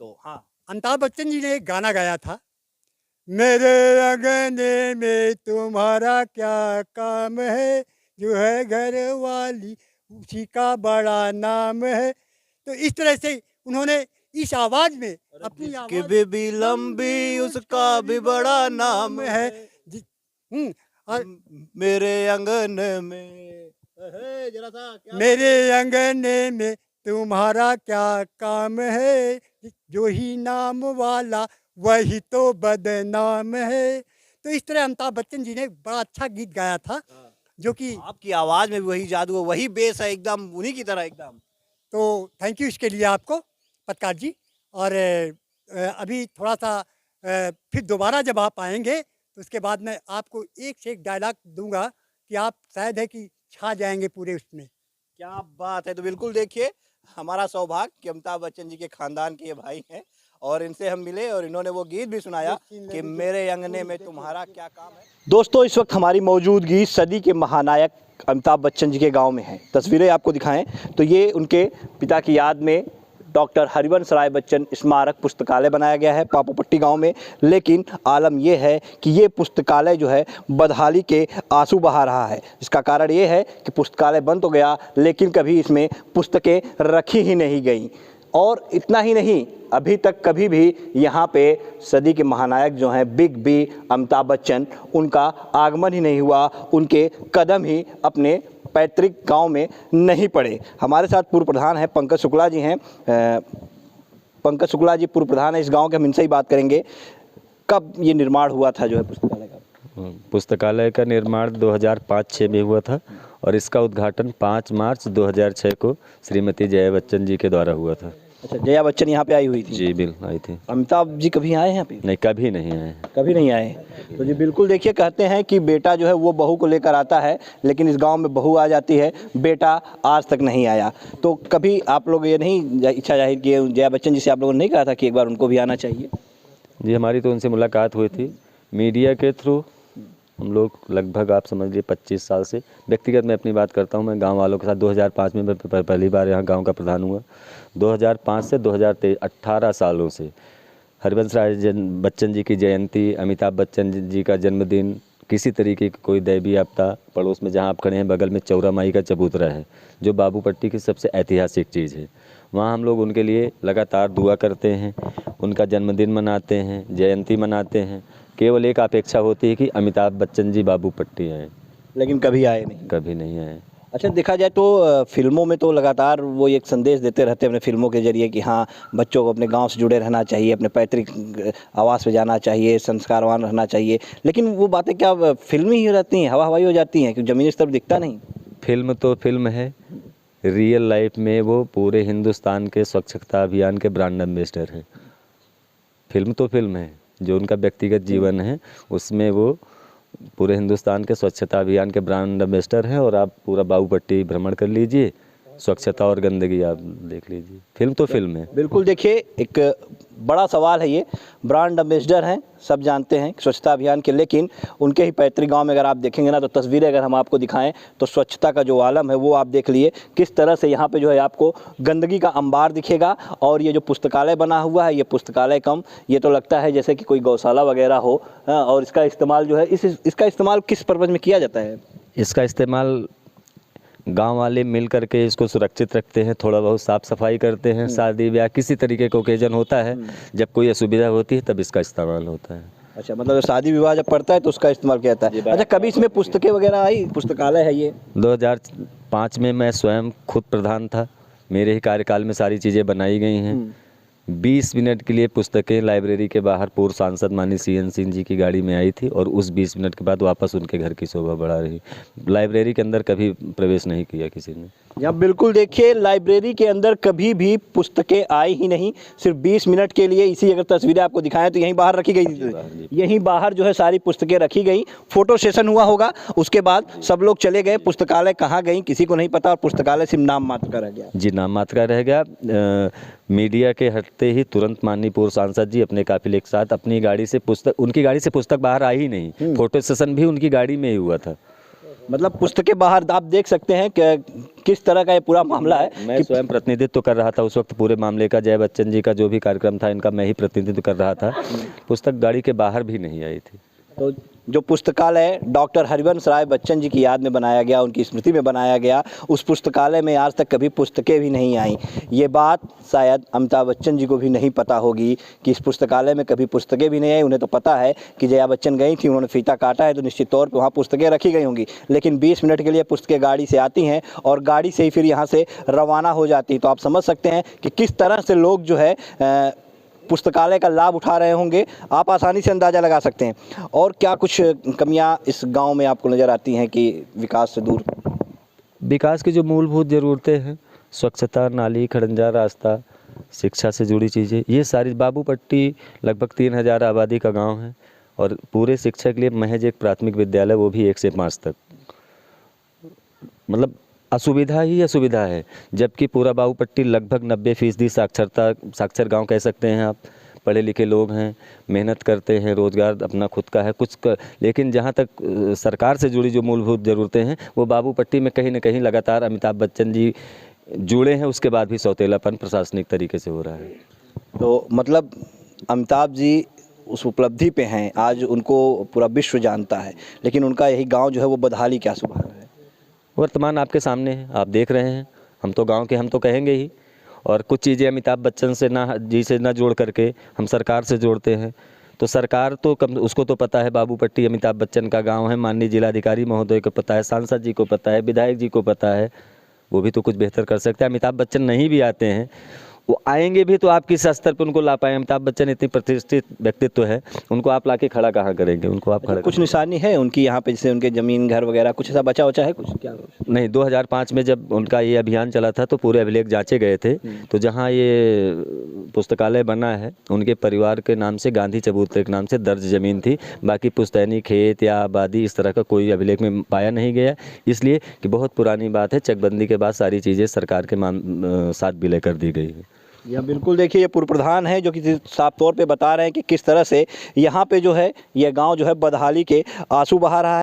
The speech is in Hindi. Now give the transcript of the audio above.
तो हाँ, अमिताभ बच्चन जी ने एक गाना गाया था, मेरे अंगने में तुम्हारा क्या काम है, जो है घर वाली उसी का बड़ा नाम है। तो इस तरह से उन्होंने इस आवाज़ में अपनी जिसकी आवाज़ भी लंबी उसका भी बड़ा नाम है। जी, और मेरे आंगन में जरा सा क्या मेरे अंगने में तुम्हारा क्या काम है, जो ही नाम वाला वही तो बदनाम है। तो इस तरह अमिताभ बच्चन जी ने बड़ा अच्छा गीत गाया था, जो कि आपकी आवाज में भी वही जादू है, वही बेस है, एकदम उन्हीं की तरह एकदम। तो थैंक यू इसके लिए आपको पत्रकार जी। और अभी थोड़ा सा फिर दोबारा जब आप आएंगे तो उसके बाद मैं आपको एक से एक डायलॉग दूंगा कि आप शायद है कि छा जाएंगे पूरे उसमें। क्या बात है। तो बिल्कुल देखिए, हमारा सौभाग्य कि अमिताभ बच्चन जी के खानदान के ये भाई हैं और इनसे हम मिले और इन्होंने वो गीत भी सुनाया कि मेरे अंगने में तुम्हारा क्या काम है। दोस्तों, इस वक्त हमारी मौजूदगी सदी के महानायक अमिताभ बच्चन जी के गांव में है। तस्वीरें आपको दिखाएं तो ये उनके पिता की याद में डॉक्टर हरिवंश राय बच्चन स्मारक पुस्तकालय बनाया गया है पापोपट्टी गांव में। लेकिन आलम यह है कि ये पुस्तकालय जो है बदहाली के आंसू बहा रहा है। इसका कारण ये है कि पुस्तकालय बंद तो गया, लेकिन कभी इसमें पुस्तकें रखी ही नहीं गई। और इतना ही नहीं, अभी तक कभी भी यहाँ पे सदी के महानायक जो हैं बिग बी अमिताभ बच्चन, उनका आगमन ही नहीं हुआ, उनके कदम ही अपने पैतृक गांव में नहीं पड़े। हमारे साथ पूर्व प्रधान हैं पंकज शुक्ला जी हैं। पंकज शुक्ला जी पूर्व प्रधान है इस गांव के, हम इनसे ही बात करेंगे। कब ये निर्माण हुआ था जो है पुस्तकालय का? पुस्तकालय का निर्माण 2005-06 में हुआ था और इसका उद्घाटन 5 मार्च 2006 को श्रीमती जया बच्चन जी के द्वारा हुआ था। अच्छा, जया बच्चन यहाँ पे आई हुई थी? जी बिल्कुल आई थी। अमिताभ जी कभी आए हैं यहाँ पे? नहीं, कभी नहीं आए। कभी नहीं आए। तो जी बिल्कुल देखिए, कहते हैं कि बेटा जो है वो बहू को लेकर आता है, लेकिन इस गांव में बहू आ जाती है, बेटा आज तक नहीं आया। तो कभी आप लोग ये नहीं इच्छा जाहिर किए जया बच्चन जी से, आप लोगों ने नहीं कहा था कि एक बार उनको भी आना चाहिए? जी, हमारी तो उनसे मुलाकात हुई थी मीडिया के थ्रू। हम लोग लगभग आप समझ लीजिए 25 साल से, व्यक्तिगत मैं अपनी बात करता हूँ, मैं गांव वालों के साथ 2005 में मैं पहली बार यहाँ गांव का प्रधान हुआ। 2005 से 2023 18 सालों से हरिवंश राय बच्चन जी की जयंती, अमिताभ बच्चन जी का जन्मदिन, किसी तरीके की कोई दैवीय आपदा, पड़ोस में जहाँ आप खड़े हैं बगल में चौरा माई का चबूतरा है जो बाबूपट्टी की सबसे ऐतिहासिक चीज़ है। वहाँ हम लोग उनके लिए लगातार दुआ करते हैं, उनका जन्मदिन मनाते हैं, जयंती मनाते हैं। केवल एक अपेक्षा होती है कि अमिताभ बच्चन जी बाबूपट्टी आए, लेकिन कभी आए नहीं। कभी नहीं आए। अच्छा, देखा जाए तो फिल्मों में तो लगातार वो एक संदेश देते रहते हैं अपने फिल्मों के जरिए कि हाँ, बच्चों को अपने गांव से जुड़े रहना चाहिए, अपने पैतृक आवास पे जाना चाहिए, संस्कारवान रहना चाहिए। लेकिन वो बातें क्या फिल्मी ही रहती हैं, हवा हवाई हो जाती हैं, क्योंकि ज़मीनी स्तर पर दिखता नहीं? फिल्म तो फिल्म है, रियल लाइफ में वो पूरे हिंदुस्तान के स्वच्छता अभियान के ब्रांड एम्बेसडर हैं। फिल्म तो फिल्म है, जो उनका व्यक्तिगत जीवन है उसमें वो पूरे हिंदुस्तान के स्वच्छता अभियान के ब्रांड एम्बेसडर हैं। और आप पूरा बाबूपट्टी भ्रमण कर लीजिए, स्वच्छता और गंदगी आप देख लीजिए। फिल्म तो फिल्म है। बिल्कुल देखिए, एक बड़ा सवाल है ये। ब्रांड एम्बेसडर हैं, सब जानते हैं स्वच्छता अभियान के, लेकिन उनके ही पैतृक गांव में अगर आप देखेंगे ना तो तस्वीरें अगर हम आपको दिखाएं तो स्वच्छता का जो आलम है वो आप देख लिए किस तरह से यहाँ पे जो है आपको गंदगी का अंबार दिखेगा। और ये जो पुस्तकालय बना हुआ है, ये पुस्तकालय कम, ये तो लगता है जैसे कि कोई गौशाला वगैरह हो। और इसका इस्तेमाल जो है इसका इस्तेमाल किस पर्पज़ में किया जाता है? इसका इस्तेमाल गांव वाले मिल करके इसको सुरक्षित रखते हैं, थोड़ा बहुत साफ़ सफाई करते हैं। शादी ब्याह किसी तरीके का ओकेजन होता है, जब कोई असुविधा होती है तब इसका इस्तेमाल होता है। अच्छा, मतलब शादी विवाह जब पड़ता है तो उसका इस्तेमाल किया जाता है। अच्छा, कभी इसमें पुस्तकें वगैरह आई? पुस्तकालय है ये। 2005 में मैं स्वयं खुद प्रधान था, मेरे ही कार्यकाल में सारी चीज़ें बनाई गई हैं। 20 मिनट के लिए पुस्तकें लाइब्रेरी के बाहर पूर्व सांसद माननीय CN सिंह जी की गाड़ी में आई थी और उस 20 मिनट के बाद वापस उनके घर की शोभा बढ़ा रही। लाइब्रेरी के अंदर कभी प्रवेश नहीं किया किसी ने। यहाँ बिल्कुल देखिए, लाइब्रेरी के अंदर कभी भी पुस्तकें आई ही नहीं, सिर्फ 20 मिनट के लिए। इसी अगर तस्वीरें आपको दिखाएं तो यहीं बाहर रखी गई, यहीं बाहर जो है सारी पुस्तकें रखी गई। फोटो सेशन हुआ होगा, उसके बाद सब लोग चले गए। पुस्तकालय कहाँ गई किसी को नहीं पता और पुस्तकालय सिर्फ नाम मात्र का रह गया। जी, नाम मात्र का रह गया। मीडिया के हटते ही तुरंत माननीय पूर्व सांसद जी अपने काफिले के साथ अपनी गाड़ी से उनकी गाड़ी से पुस्तक बाहर आई ही नहीं। फोटो सेशन भी उनकी गाड़ी में ही हुआ था। मतलब पुस्तकें बाहर आप देख सकते हैं कि किस तरह का ये पूरा मामला है। मैं स्वयं प्रतिनिधित्व कर रहा था उस वक्त पूरे मामले का। जय बच्चन जी का जो भी कार्यक्रम था इनका मैं ही प्रतिनिधित्व कर रहा था। पुस्तक गाड़ी के बाहर भी नहीं आई थी। तो जो पुस्तकालय डॉक्टर हरिवंश राय बच्चन जी की याद में बनाया गया, उनकी स्मृति में बनाया गया, उस पुस्तकालय में आज तक कभी पुस्तकें भी नहीं आई। ये बात शायद अमिताभ बच्चन जी को भी नहीं पता होगी कि इस पुस्तकालय में कभी पुस्तकें भी नहीं आई। उन्हें तो पता है कि जया बच्चन गई थी, उन्होंने फीता काटा है, तो निश्चित तौर पर वहाँ पुस्तकें रखी गई होंगी। लेकिन 20 मिनट के लिए पुस्तकें गाड़ी से आती हैं और गाड़ी से ही फिर यहाँ से रवाना हो जाती हैं। तो आप समझ सकते हैं कि किस तरह से लोग जो है पुस्तकालय का लाभ उठा रहे होंगे। आप आसानी से अंदाज़ा लगा सकते हैं। और क्या कुछ कमियां इस गांव में आपको नज़र आती हैं कि विकास से दूर? विकास की जो मूलभूत ज़रूरतें हैं, स्वच्छता, नाली, खड़ंजा रास्ता, शिक्षा से जुड़ी चीज़ें, ये सारी। बाबूपट्टी लगभग 3000 आबादी का गांव है और पूरे शिक्षा के लिए महज एक प्राथमिक विद्यालय, वो भी 1 से 5 तक। मतलब असुविधा ही असुविधा है। जबकि पूरा बाबूपट्टी लगभग 90% साक्षर गांव कह सकते हैं आप। पढ़े लिखे लोग हैं, मेहनत करते हैं, रोज़गार अपना खुद का है लेकिन जहां तक सरकार से जुड़ी जो मूलभूत ज़रूरतें हैं वो बाबूपट्टी में कहीं ना कहीं लगातार अमिताभ बच्चन जी जुड़े हैं, उसके बाद भी सौतेलापन प्रशासनिक तरीके से हो रहा है। तो मतलब अमिताभ जी उस उपलब्धि पे हैं, आज उनको पूरा विश्व जानता है, लेकिन उनका यही गाँव जो है वो बदहाली क्या सुबह है। वर्तमान आपके सामने है, आप देख रहे हैं। हम तो गांव के, हम तो कहेंगे ही। और कुछ चीज़ें अमिताभ बच्चन से ना जोड़ करके हम सरकार से जोड़ते हैं। तो सरकार तो उसको तो पता है बाबूपट्टी अमिताभ बच्चन का गांव है। माननीय जिलाधिकारी महोदय को पता है, सांसद जी को पता है, विधायक जी को पता है। वो भी तो कुछ बेहतर कर सकते हैं। अमिताभ बच्चन नहीं भी आते हैं, वो आएंगे भी तो आप किस स्तर पर उनको ला पाए। अमिताभ बच्चन इतनी प्रतिष्ठित व्यक्तित्व है, उनको आप लाके खड़ा कहाँ करेंगे? उनको आप खड़ा कुछ निशानी है उनकी यहाँ पे, जैसे उनके ज़मीन घर वगैरह कुछ ऐसा बचा है कुछ क्या? नहीं, 2005 में जब उनका ये अभियान चला था तो पूरे अभिलेख जांचे गए थे। तो जहाँ ये पुस्तकालय बना है उनके परिवार के नाम से, गांधी चबूतरे के नाम से दर्ज ज़मीन थी। बाकी पुश्तैनी खेत या आबादी इस तरह का कोई अभिलेख में पाया नहीं गया, इसलिए कि बहुत पुरानी बात है। चकबंदी के बाद सारी चीज़ें सरकार के साथ विलय कर दी गई है। यह बिल्कुल देखिए, ये पूर्व प्रधान है जो कि साफ तौर पे बता रहे हैं कि किस तरह से यहाँ पे जो है ये गांव जो है बदहाली के आंसू बहा रहा है।